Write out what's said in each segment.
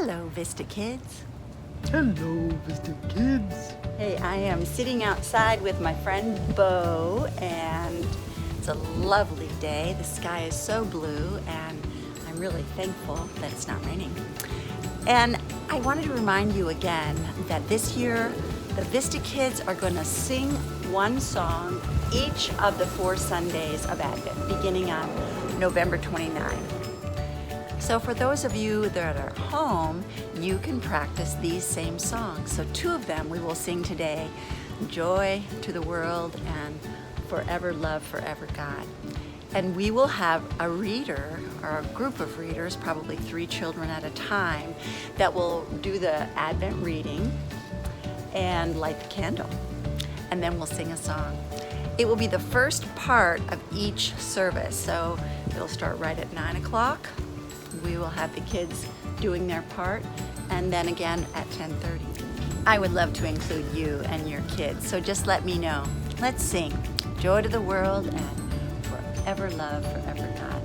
Hello, VistaKids. Hello, VistaKids. Hey, I am sitting outside with my friend Bo, and it's a lovely day. The sky is so blue, and I'm really thankful that it's not raining. And I wanted to remind you again that this year, the VistaKids are going to sing one song each of the 4 Sundays of Advent, beginning on November 29. So for those of you that are home, you can practice these same songs. So 2 of them we will sing today, Joy to the World and Forever Love, Forever God. And we will have a reader, or a group of readers, probably 3 children at a time, that will do the Advent reading and light the candle. And then we'll sing a song. It will be the first part of each service. So it'll start right at 9 o'clock. We will have the kids doing their part, and then again at 10:30. I would love to include you and your kids, so just let me know. Let's sing Joy to the World and Forever Love, Forever God.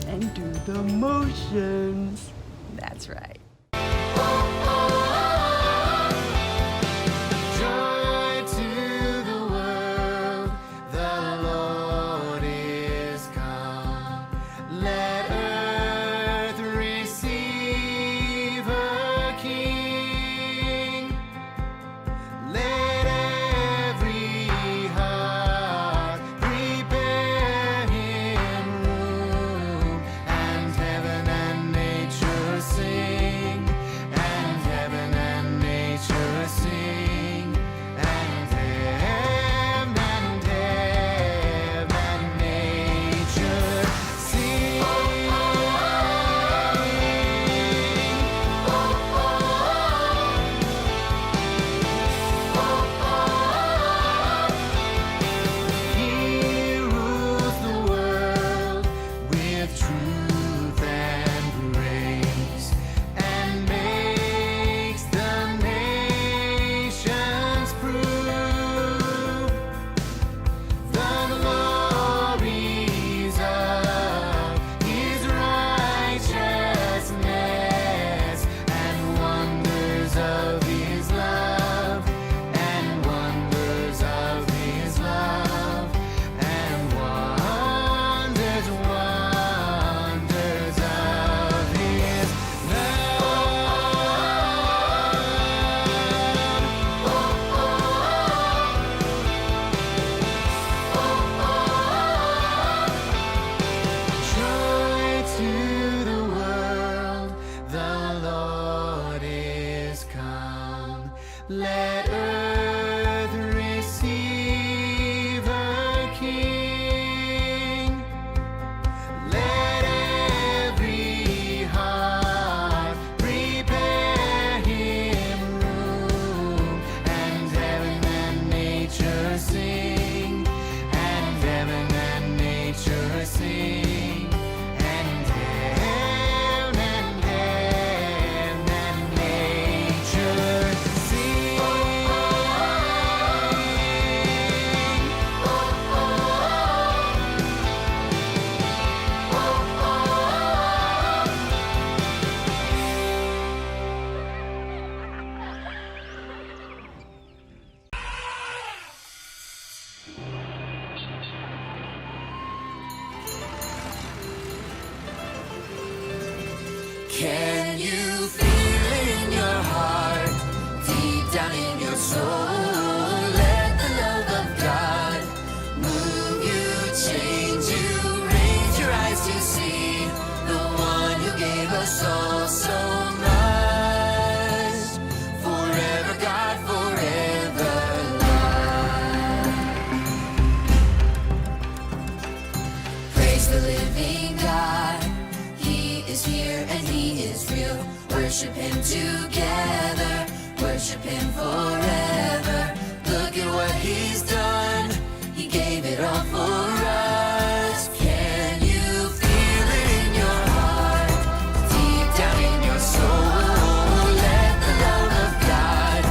And do the motions. That's right. Joy to the world, the Lord is come. Let earth receive her King. Let every heart prepare him room, and heaven and nature sing, and heaven and nature sing, and heaven and nature sing. He rules the world with truth and grace, and makes the nations prove the glories of his righteousness, and wonders of his love, and wonders of his love, and wonders of his Joy to the world, the Lord is come. Let earth receive her King. Let every heart prepare him room, and heaven and nature sing, and heaven and nature sing, and heaven and nature sing. Can you feel it in your heart, deep down in your soul? Let the love of God move you, change you, raise your eyes to see the one who gave us all so much. Forever God, forever love. Praise the living God. He is here and he is real. Worship him together, worship him forever. Look at what he's done, he gave it all for us. Can you feel it in your heart, deep down in your soul? Let the love of God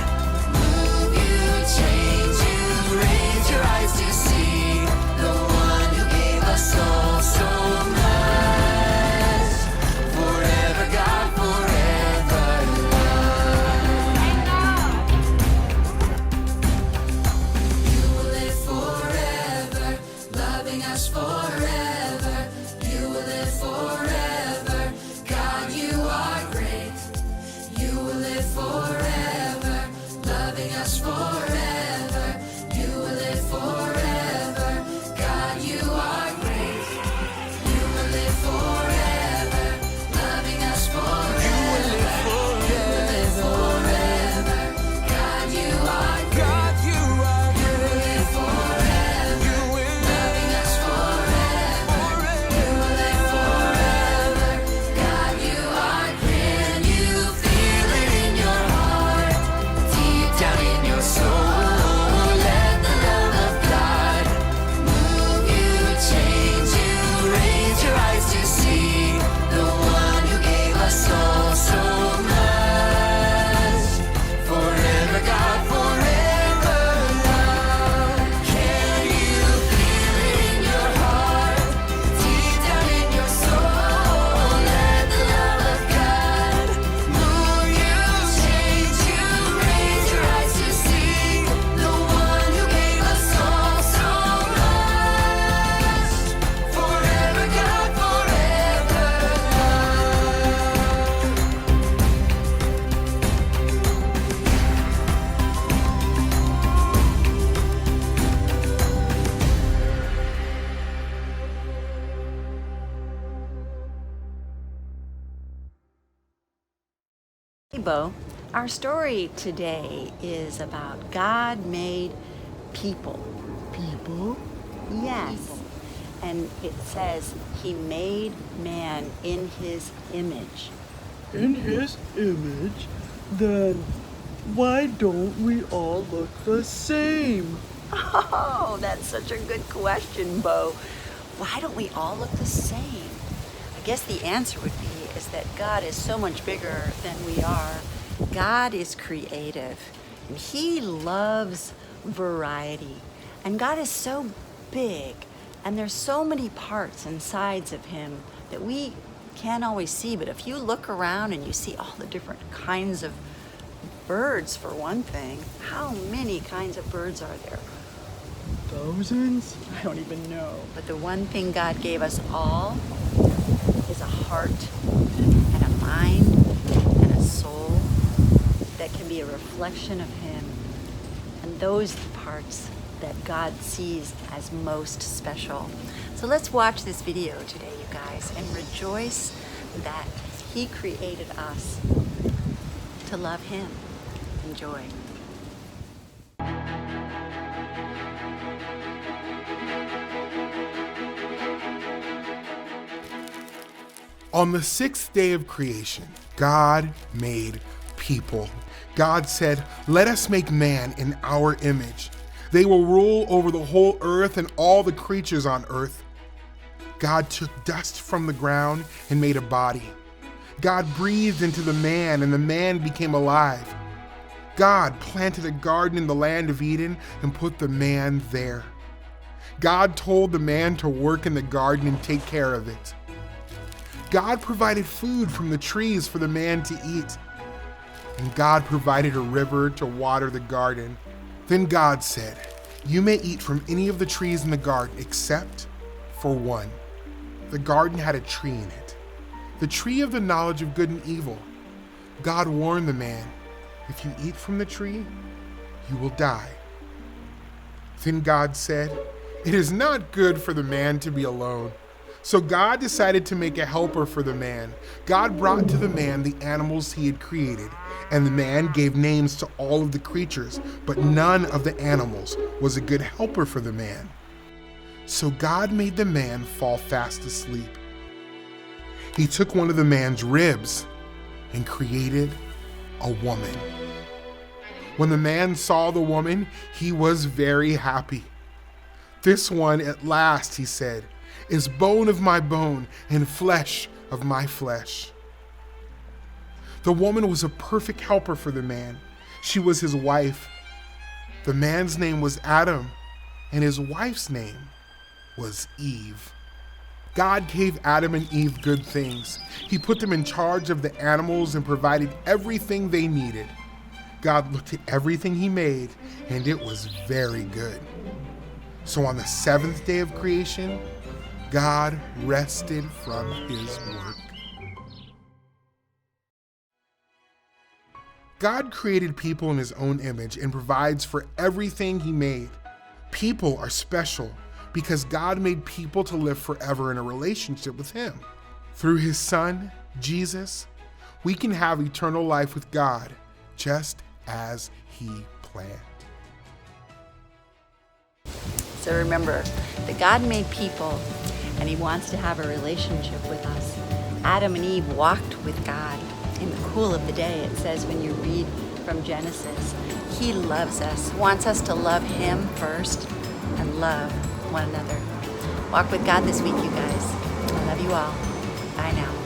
move you, change you, raise your eyes to see the one who gave us all so much. Forever God, forever Hey, Bo. Our story today is about God made people. People? Yes. And it says he made man in his image. In his image? Then why don't we all look the same? Oh, that's such a good question, Bo. Why don't we all look the same? I guess the answer would be is that God is so much bigger than we are. God is creative, and he loves variety. And God is so big, and there's so many parts and sides of him that we can't always see. But if you look around and you see all the different kinds of birds, for one thing, how many kinds of birds are there? Thousands? I don't even know. But the one thing God gave us all is a heart and a mind and a soul that can be a reflection of him. And those parts that God sees as most special. So let's watch this video today, you guys, and rejoice that he created us to love him. Enjoy. On the sixth day of creation, God made people. God said, "Let us make man in our image. They will rule over the whole earth and all the creatures on earth." God took dust from the ground and made a body. God breathed into the man, and the man became alive. God planted a garden in the land of Eden and put the man there. God told the man to work in the garden and take care of it. God provided food from the trees for the man to eat. And God provided a river to water the garden. Then God said, "You may eat from any of the trees in the garden except for one." The garden had a tree in it, the tree of the knowledge of good and evil. God warned the man, "If you eat from the tree, you will die." Then God said, "It is not good for the man to be alone." So God decided to make a helper for the man. God brought to the man the animals he had created, and the man gave names to all of the creatures, but none of the animals was a good helper for the man. So God made the man fall fast asleep. He took one of the man's ribs and created a woman. When the man saw the woman, he was very happy. "This one at last," he said, "is bone of my bone and flesh of my flesh." The woman was a perfect helper for the man. She was his wife. The man's name was Adam, and his wife's name was Eve. God gave Adam and Eve good things. He put them in charge of the animals and provided everything they needed. God looked at everything he made, and it was very good. So on the seventh day of creation, God rested from his work. God created people in his own image and provides for everything he made. People are special because God made people to live forever in a relationship with him. Through his son, Jesus, we can have eternal life with God just as he planned. So remember that God made people and he wants to have a relationship with us. Adam and Eve walked with God in the cool of the day. It says when you read from Genesis, he loves us, wants us to love him first and love one another. Walk with God this week, you guys. I love you all. Bye now.